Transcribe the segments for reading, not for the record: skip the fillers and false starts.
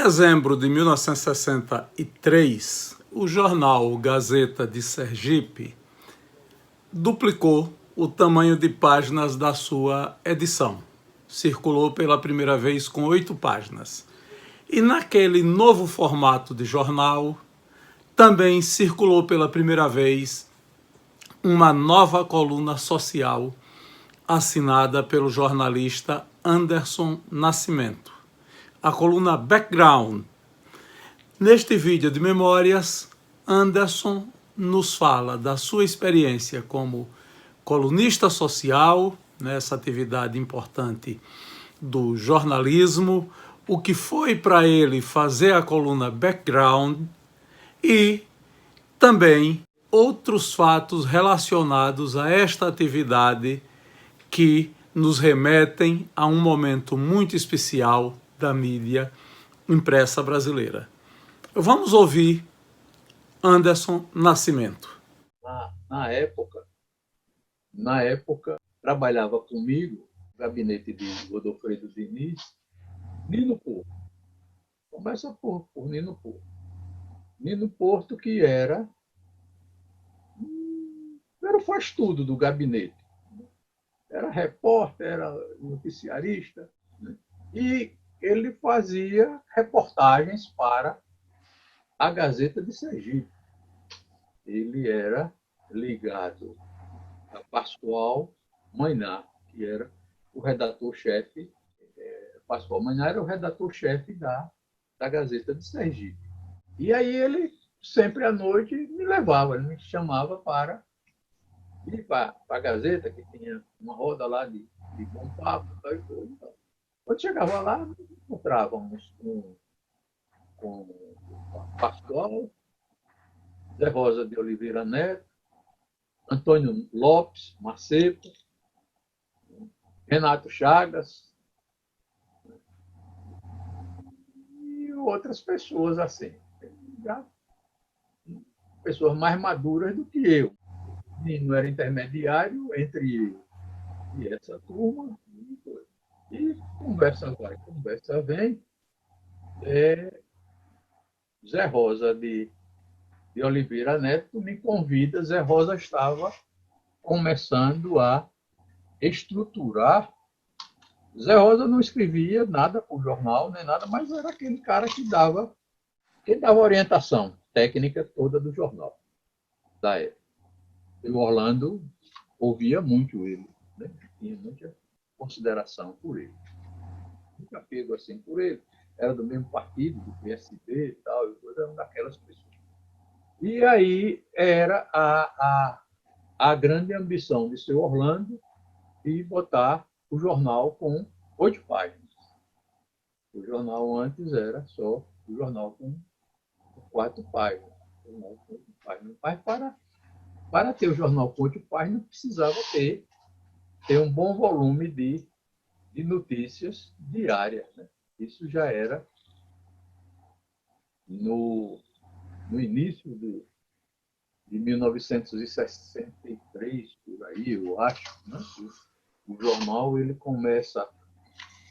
dezembro de 1963, o jornal Gazeta de Sergipe duplicou o tamanho de páginas da sua edição. Circulou pela primeira vez com 8 páginas. E naquele novo formato de jornal, também circulou pela primeira vez uma nova coluna social assinada pelo jornalista Anderson Nascimento, a coluna Background. Neste vídeo de memórias, Anderson nos fala da sua experiência como colunista social, nessa atividade importante do jornalismo, o que foi para ele fazer a coluna Background e também outros fatos relacionados a esta atividade que nos remetem a um momento muito especial da mídia impressa brasileira. Vamos ouvir Anderson Nascimento. Na época, trabalhava comigo, no gabinete de Godofredo Diniz, Nino Porto. Começa por Nino Porto. Nino Porto, que era o faz-tudo do gabinete. Era repórter, era noticiarista, né? E ele fazia reportagens para a Gazeta de Sergipe. Ele era ligado a Pascoal Mainá, que era o redator-chefe. Pascoal Mainá era o redator-chefe da Gazeta de Sergipe. E aí ele, sempre à noite, me levava, ele me chamava para ir para a Gazeta, que tinha uma roda lá de bom papo, tal e coisa. Então, quando chegava lá, encontrávamos com Pascoal, Zé Rosa de Oliveira Neto, Antônio Lopes Macepo, Renato Chagas e outras pessoas assim, já pessoas mais maduras do que eu. Não era intermediário entre eu e essa turma. E conversa vai, conversa vem. Zé Rosa de Oliveira Neto me convida. Zé Rosa estava começando a estruturar. Zé Rosa não escrevia nada para o jornal, nem nada, mas era aquele cara que dava orientação técnica toda do jornal da época. E o Orlando ouvia muito ele, né? Tinha muita consideração por ele. Muito apego assim por ele. Era do mesmo partido, do PSB e tal, era uma daquelas pessoas. E aí era a grande ambição de seu Orlando de botar o jornal com 8 páginas. O jornal antes era só o jornal com 4 páginas. Mas para ter o jornal com 8 páginas, precisava ter um bom volume de notícias diárias, né? Isso já era no início de 1963, por aí, eu acho, né? O jornal ele começa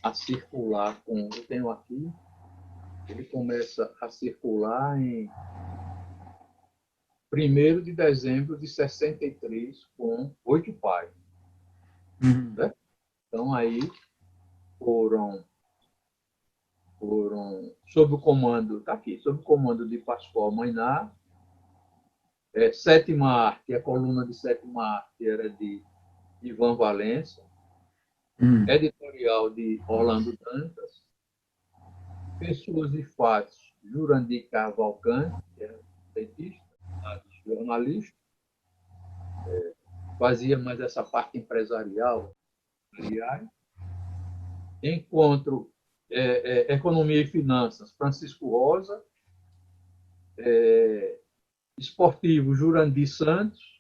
a circular eu tenho aqui, ele começa a circular em 1º de dezembro de 63, com 8 páginas. Né? Então, aí foram sob o comando, está aqui, sob o comando de Pascoal Mainá. Sétima Arte, a coluna de Sétima Arte era de Ivan Valença, editorial de Orlando Dantas, Pessoas e Fatos, Jurandir Cavalcante, que era cientista, jornalista, fazia mais essa parte empresarial, Encontro, Economia e Finanças, Francisco Rosa, Esportivo, Jurandir Santos,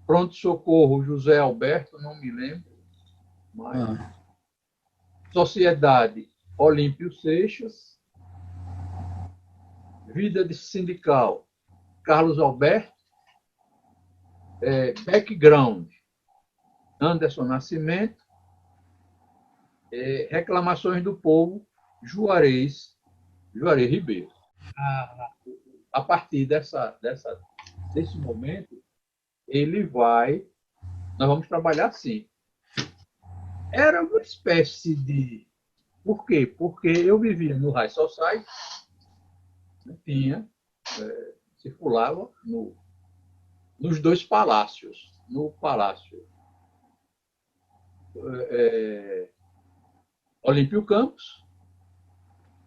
Pronto Socorro, José Alberto, não me lembro mais. Sociedade, Olímpio Seixas. Vida de Sindical, Carlos Alberto. Background, Anderson Nascimento. Reclamações do Povo, Juarez Ribeiro. A, a partir desse momento, nós vamos trabalhar assim. Era uma espécie de... Por quê? Porque eu vivia no High Society, circulava nos dois palácios. No Palácio Olímpio Campos,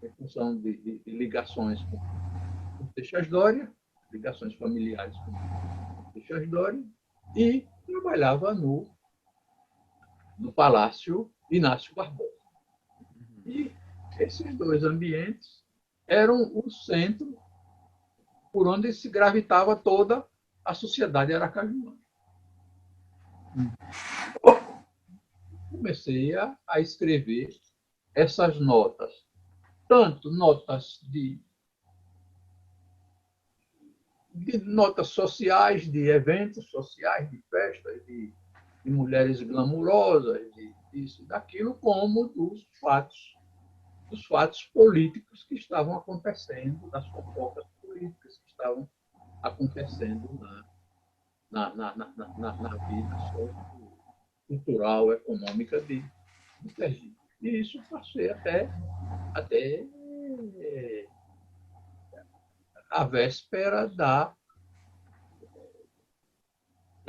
em função de ligações com Seixas Dória, ligações familiares com Seixas Dória, e trabalhava no Palácio Inácio Barbosa. E esses dois ambientes eram o centro por onde se gravitava toda a sociedade aracajuna. Comecei a escrever essas notas, tanto notas de notas sociais, de eventos sociais, de festas, de mulheres glamurosas, disso e daquilo, como dos fatos políticos que estavam acontecendo, das fofocas políticas que estavam acontecendo na vida cultural, econômica de Sergipe. E isso passei até a véspera da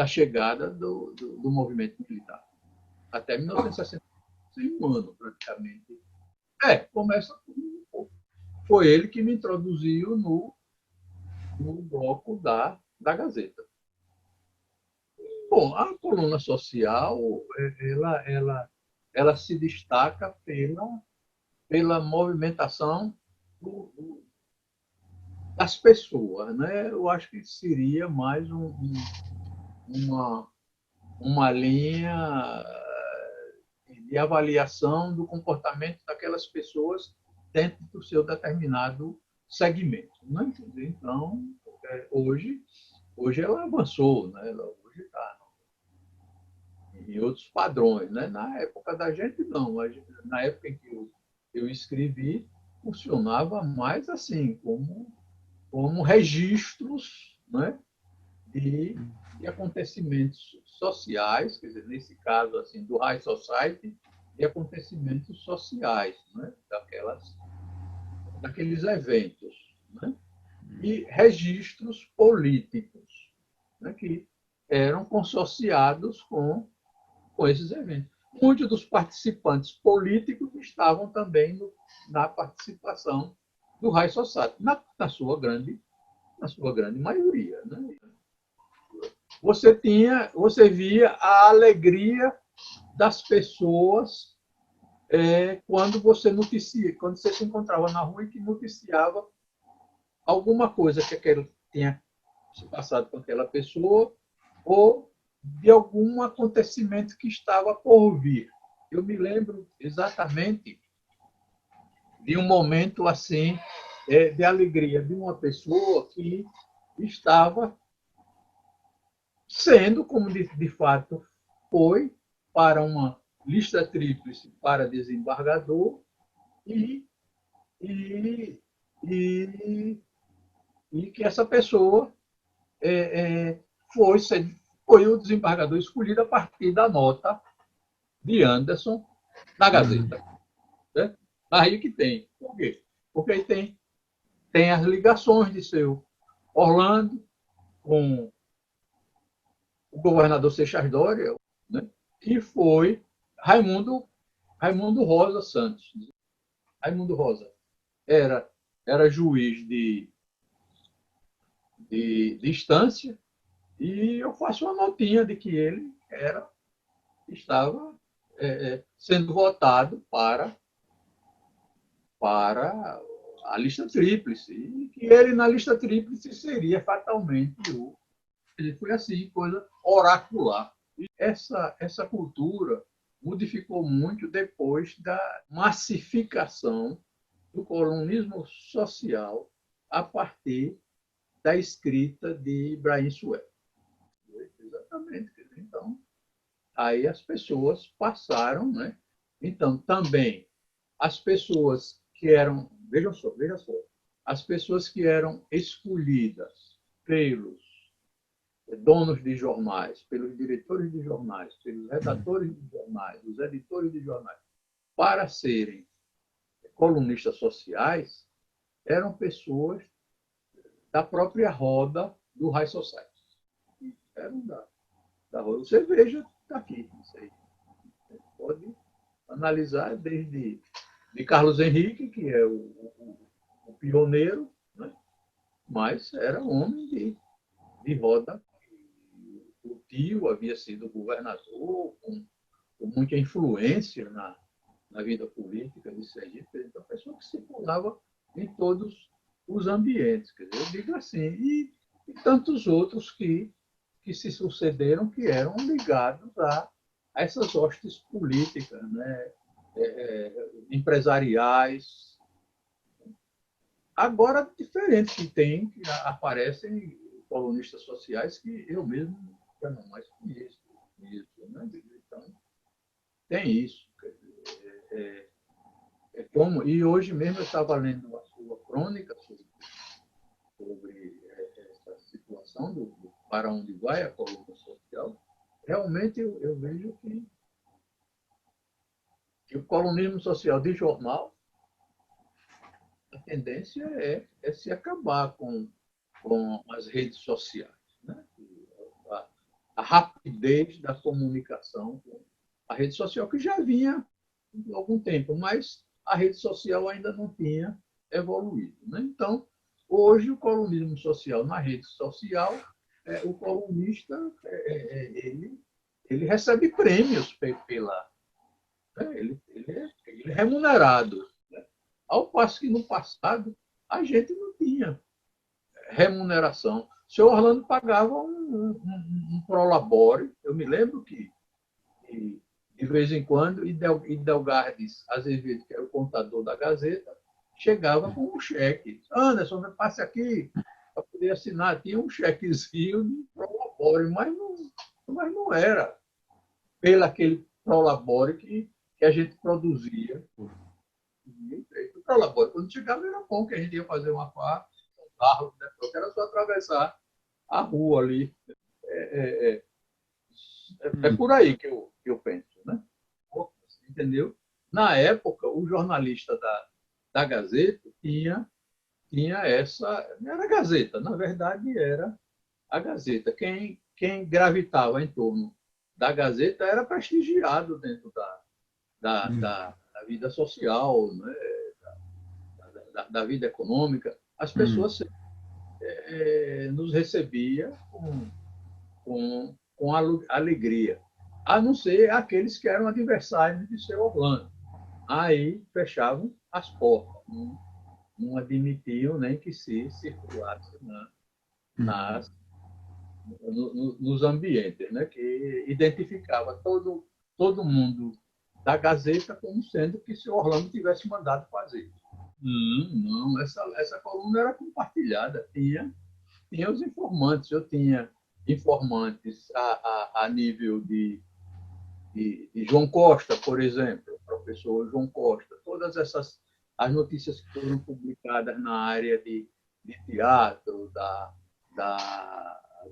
chegada do movimento militar. Até 1960, um ano praticamente. Começa com... Foi ele que me introduziu no bloco da Gazeta. Bom, a coluna social, ela se destaca pela movimentação das pessoas, né? Eu acho que seria mais uma linha de avaliação do comportamento daquelas pessoas dentro do seu determinado segmento. Né? Então, hoje ela avançou, né? Ela hoje está em outros padrões. Né? Na época da gente, não. Na época em que eu escrevi, funcionava mais assim, como registros, né? de acontecimentos sociais, quer dizer, nesse caso assim, do High Society, de acontecimentos sociais, né? Daqueles eventos. Né? E registros políticos, né? Que eram consorciados com esses eventos. Muitos dos participantes políticos estavam também na participação do High Society, na sua grande maioria. Né? Você via a alegria das pessoas quando você se encontrava na rua e que noticiava alguma coisa que tinha se passado com aquela pessoa ou de algum acontecimento que estava por vir. Eu me lembro exatamente de um momento assim de alegria de uma pessoa que estava sendo, como de fato foi, para uma lista tríplice para desembargador e, e, e, e que essa pessoa foi o desembargador escolhido a partir da nota de Anderson na Gazeta. Né? Aí que tem. Por quê? Porque aí tem as ligações de seu Orlando com o governador Seixas Dória, né? Que foi Raimundo Rosa Santos. Raimundo Rosa era juiz de instância e eu faço uma notinha de que ele estava sendo votado para a lista tríplice e que ele na lista tríplice seria fatalmente ele foi assim, coisa oracular. E essa cultura modificou muito depois da massificação do colunismo social a partir da escrita de Ibrahim Sué. Exatamente. Então, aí as pessoas passaram, né? Então, também as pessoas que eram, veja só, as pessoas que eram escolhidas pelos donos de jornais, pelos diretores de jornais, pelos redatores de jornais, os editores de jornais, para serem colunistas sociais, eram pessoas da própria roda do High Society. Eram da roda. Você veja, está aqui, isso aí. Você pode analisar desde de Carlos Henrique, que é o pioneiro, né? Mas era homem de roda. O tio havia sido governador, com muita influência na vida política de Sergipe. Então, a pessoa que circulava em todos os ambientes. Quer dizer, eu digo assim, e tantos outros que se sucederam que eram ligados a essas hostes políticas, né? Empresariais. Agora, diferente que aparecem colunistas sociais que eu mesmo já não mais conheço. Né? Então, tem isso. Como, e hoje mesmo eu estava lendo a sua crônica sobre essa situação para onde vai a coluna social. Realmente eu vejo que o colunismo social de jornal, a tendência é se acabar com as redes sociais. Né? A rapidez da comunicação com a rede social, que já vinha há algum tempo, mas a rede social ainda não tinha evoluído. Né? Então, hoje, o colunismo social na rede social, o colunista ele recebe prêmios pela. Ele é remunerado. Né? Ao passo que no passado a gente não tinha remuneração. O senhor Orlando pagava um prolabore. Eu me lembro que de vez em quando, Idelgardes Azevedo, que era o contador da Gazeta, chegava com um cheque. Anderson, passe aqui para poder assinar. Tinha um chequezinho de prolabore, mas não era pelo aquele prolabore que a gente produzia. O prolabore, quando chegava, era bom, que a gente ia fazer uma parte, um carro, né? Era só atravessar a rua ali. É por aí que eu penso. Né? Entendeu? Na época, o jornalista da Gazeta tinha essa. Não era a Gazeta, na verdade era a Gazeta. Quem gravitava em torno da Gazeta era prestigiado dentro da vida social, né? da vida econômica. As pessoas nos recebiam com alegria, a não ser aqueles que eram adversários de seu Orlando. Aí fechavam as portas, não admitiam nem que se circulasse nos ambientes, né? Que identificava todo mundo da Gazeta como sendo que seu Orlando tivesse mandado fazer. Não, essa coluna era compartilhada, tinha os informantes, eu tinha informantes a nível de João Costa, por exemplo, o professor João Costa, todas as notícias que foram publicadas na área de teatro,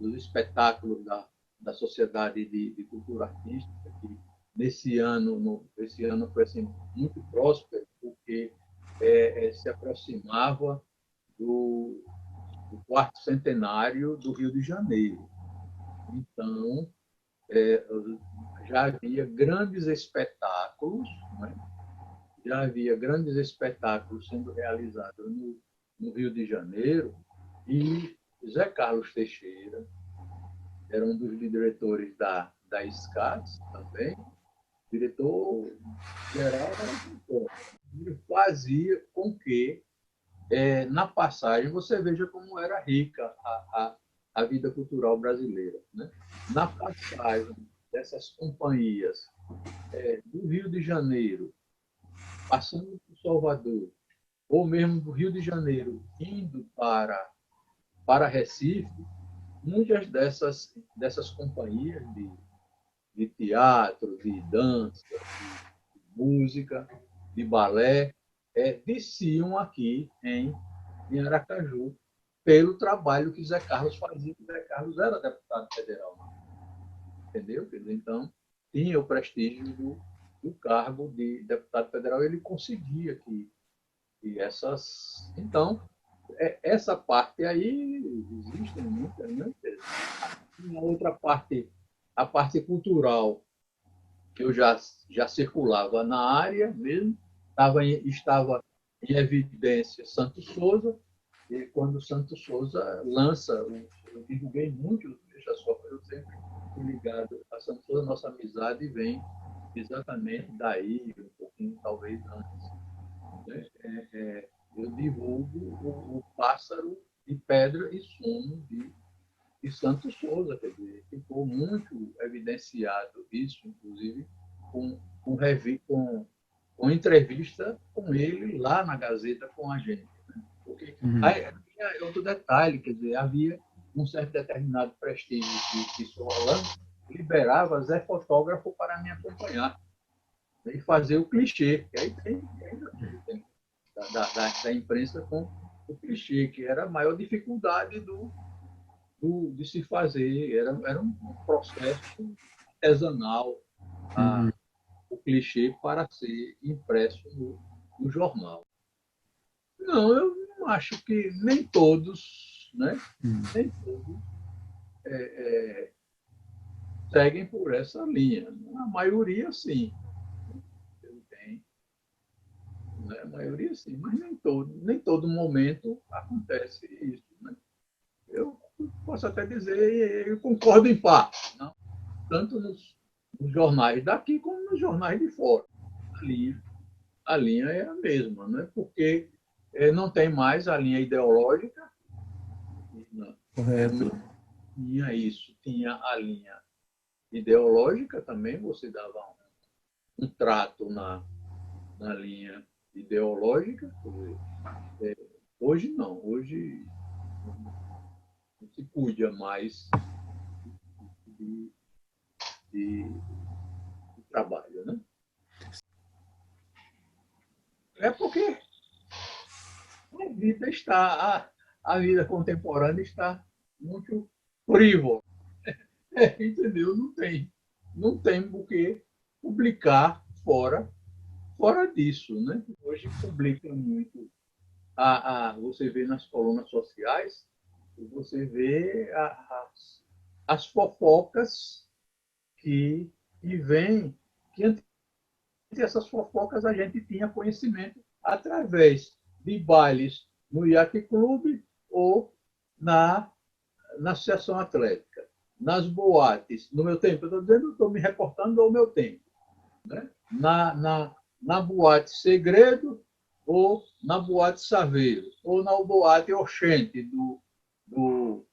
dos espetáculos da Sociedade de Cultura Artística, que esse ano foi assim, muito próspero, porque se aproximava do quarto centenário do Rio de Janeiro. Então, já havia grandes espetáculos, né? Já havia grandes espetáculos sendo realizados no Rio de Janeiro, e Zé Carlos Teixeira era um dos diretores da SCAS também, diretor geral, ele fazia com que, na passagem, você veja como era rica a vida cultural brasileira. Né? Na passagem dessas companhias do Rio de Janeiro, passando por Salvador, ou mesmo do Rio de Janeiro, indo para Recife, muitas dessas companhias de teatro, de dança, de música, de balé, desciam aqui em Aracaju pelo trabalho que Zé Carlos fazia, que Zé Carlos era deputado federal, entendeu? Então, tinha o prestígio do cargo de deputado federal, ele conseguia que essas... Então, essa parte aí existe muita, né? Uma outra parte, a parte cultural, que eu já circulava na área mesmo, estava em evidência Santos Souza, e quando Santos Souza lança, eu divulguei muito, veja só, eu sempre fui ligado a Santos Souza, nossa amizade vem exatamente daí, um pouquinho talvez antes. Né? Eu divulgo o pássaro de pedra e sono de Santos Souza, quer dizer, ficou muito evidenciado isso, inclusive, com entrevista com ele lá na Gazeta com a gente. Né? Porque aí, havia outro detalhe, quer dizer, havia um certo determinado prestígio que Solano liberava Zé Fotógrafo para me acompanhar, né? E fazer o clichê, que aí tem da imprensa com o clichê, que era a maior dificuldade de se fazer, era um processo artesanal, o clichê para ser impresso no jornal. Não, eu não acho que nem todos, né? Nem todos seguem por essa linha. A maioria, sim. Tem, né? A maioria, sim, mas nem todo momento acontece isso. Né? Eu posso até dizer, eu concordo em parte, não? Tanto nos jornais daqui como nos jornais de fora. A linha é a mesma, né? Porque não tem mais a linha ideológica, Correto. tinha isso, tinha a linha ideológica também, você dava um trato na linha ideológica. Hoje não, hoje não se cuida mais de, de trabalho, né? É porque a vida a vida contemporânea está muito frívola. Entendeu? Não tem o que publicar fora disso, né? Hoje publica muito. Você vê nas colunas sociais, você vê as fofocas que vêm, que antes dessas fofocas a gente tinha conhecimento através de bailes no Yacht Club ou na Associação Atlética, nas boates, no meu tempo, eu estou dizendo, estou me reportando ao meu tempo, né? Na boate Segredo, ou na boate Saveiro, ou na boate Oxente do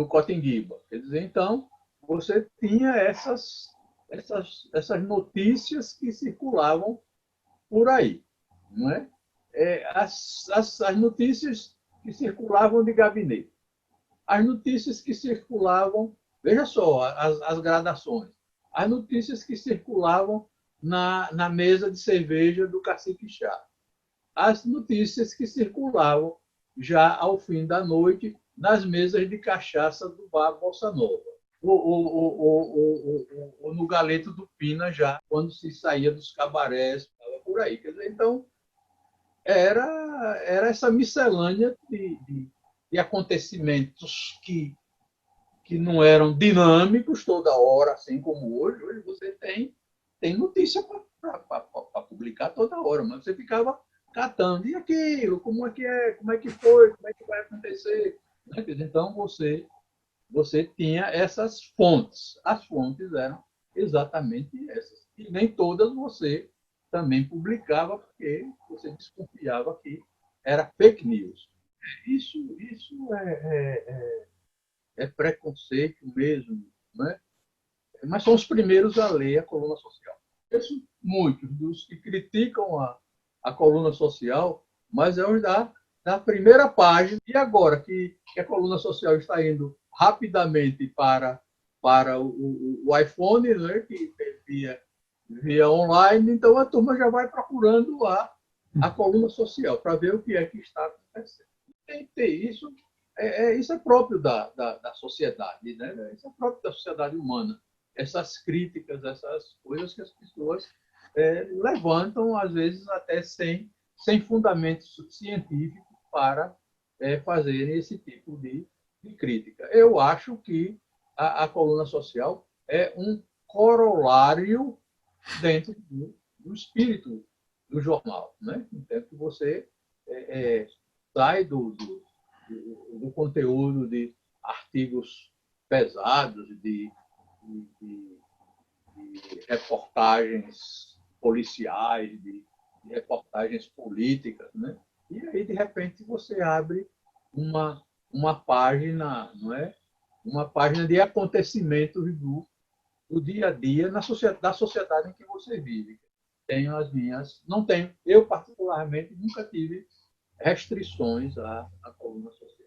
Cotinguiba. Quer dizer, então, você tinha essas notícias que circulavam por aí. Não é? As notícias que circulavam de gabinete, as notícias que circulavam, veja só as gradações, as notícias que circulavam na mesa de cerveja do Cacique Chá, as notícias que circulavam já ao fim da noite nas mesas de cachaça do bar Bossa Nova, ou no Galeto do Pina, já quando se saía dos cabarés, por aí. Quer dizer, então, era essa miscelânea de acontecimentos que não eram dinâmicos toda hora, assim como hoje. Hoje você tem notícia para publicar toda hora, mas você ficava catando. E aquilo? Como é que é? Como é que foi? Como é que vai acontecer? Então, você tinha essas fontes. As fontes eram exatamente essas. E nem todas você também publicava, porque você desconfiava que era fake news. Isso é preconceito mesmo, né? Mas são os primeiros a ler a coluna social. Muitos dos que criticam a coluna social, mas é os da primeira página. E agora que a coluna social está indo rapidamente para o iPhone, né, que via online, então a turma já vai procurando a coluna social, para ver o que é que está acontecendo. Tem que ter isso. Isso é próprio da sociedade, né? Isso é próprio da sociedade humana. Essas críticas, essas coisas que as pessoas levantam, às vezes até sem fundamento científico para fazerem esse tipo de crítica. Eu acho que a coluna social é um corolário dentro do espírito do jornal, né? Então, que você sai do conteúdo de artigos pesados, de reportagens policiais, de reportagens políticas, né? E aí, de repente, você abre uma página, não é? Uma página de acontecimentos do dia a dia da sociedade em que você vive. Tenho as minhas, não tenho, eu particularmente nunca tive restrições à coluna social.